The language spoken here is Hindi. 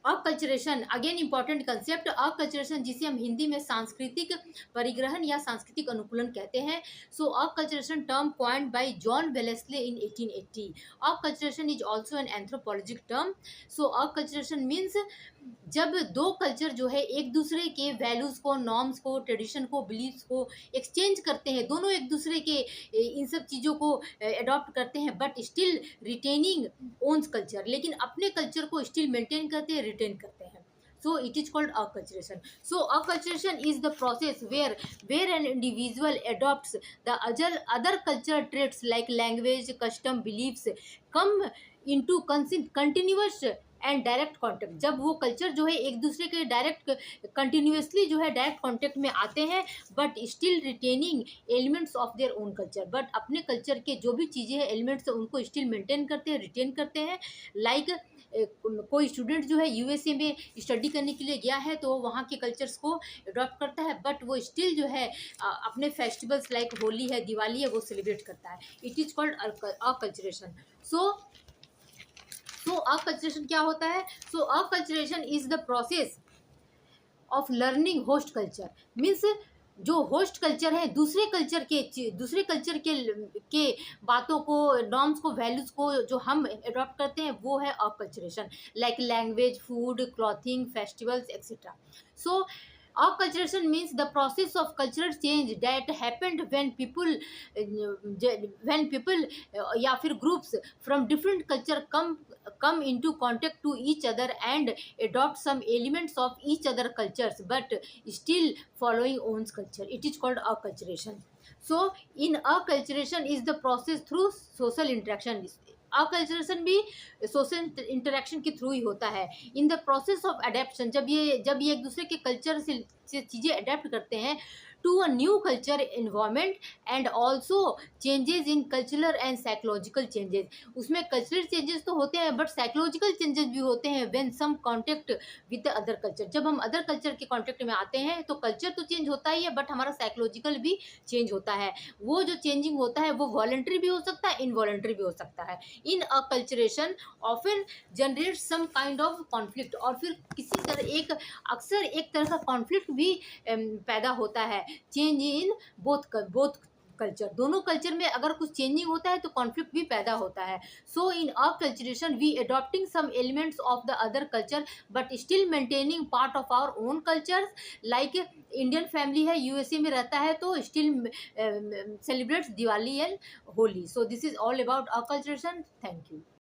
Acculturation again important concept. Acculturation जिसे हम हिंदी में सांस्कृतिक परिग्रहण या सांस्कृतिक अनुकूलन कहते हैं। So acculturation term coined by John Wellesley in 1880। Acculturation is also an anthropologic term. So acculturation means जब दो कल्चर जो है एक दूसरे के वैल्यूज को, नॉर्म्स को, ट्रेडिशन को, बिलीव्स को एक्सचेंज करते हैं, दोनों एक दूसरे के इन सब चीज़ों को अडॉप्ट करते हैं, but still retaining one's culture, लेकिन अपने कल्चर को स्टिल मेंटेन करते हैं, रिटेन करते हैं। So it is called acculturation. So acculturation is the process where an individual adopts the other cultural traits like language, custom, beliefs come into continuous and direct contact. जब वो कल्चर जो है एक दूसरे के डायरेक्ट कंटिन्यूसली जो है डायरेक्ट कॉन्टेक्ट में आते हैं, but still retaining elements of their own culture, but अपने कल्चर के जो भी चीज़ें हैं, एलिमेंट्स उनको स्टिल मेंटेन करते हैं, रिटेन करते हैं। लाइक कोई स्टूडेंट जो है यूएसए में स्टडी करने के लिए गया है तो वहाँ के कल्चर्स को अडॉप्ट करता है, बट वो स्टिल जो है अपने फेस्टिवल्स लाइक होली है, दिवाली है, वो सेलिब्रेट करता है। It is called acculturation. So acculturation क्या होता है? So acculturation is the process of learning host culture. Means जो होस्ट कल्चर है दूसरे कल्चर के बातों को, नॉर्म्स को, वैल्यूज को जो हम अडॉप्ट करते हैं वो है acculturation. Like language, food, clothing, festivals etcetera. So acculturation means the process of cultural change that happened when people या फिर groups from different culture come into contact to each other and adopt some elements of each other cultures but still following own culture. It is called acculturation. So in acculturation is the process through social interaction. Acculturation भी सोशल इंटरेक्शन के थ्रू ही होता है। In the process of adaptation, जब ये एक दूसरे के कल्चर से चीज़ें अडेप्ट करते हैं to a new culture environment and also changes in cultural and psychological changes. उसमें कल्चरल चेंजेस तो होते हैं बट साइकोलॉजिकल चेंजेस भी होते हैं when some contact with the other culture. जब हम अदर कल्चर के कॉन्टेक्ट में आते हैं तो कल्चर तो चेंज होता ही है बट हमारा साइकोलॉजिकल भी चेंज होता है। वो जो चेंजिंग होता है वो वॉलंटरी भी हो सकता है, इनवॉलंटरी भी हो सकता है। In acculturation often generate some kind of conflict, और फिर किसी तरह अक्सर एक तरह का कॉन्फ्लिक्ट भी पैदा होता है। चेंज इन बोथ कल्चर, दोनों कल्चर में अगर कुछ चेंजिंग होता है तो कॉन्फ्लिक्ट भी पैदा होता है। So in acculturation we adopting some elements of the other culture but still maintaining part of our own culture. Like Indian family है, यूएसए में रहता है तो still celebrates Diwali and Holi. So this is all about acculturation. Thank you.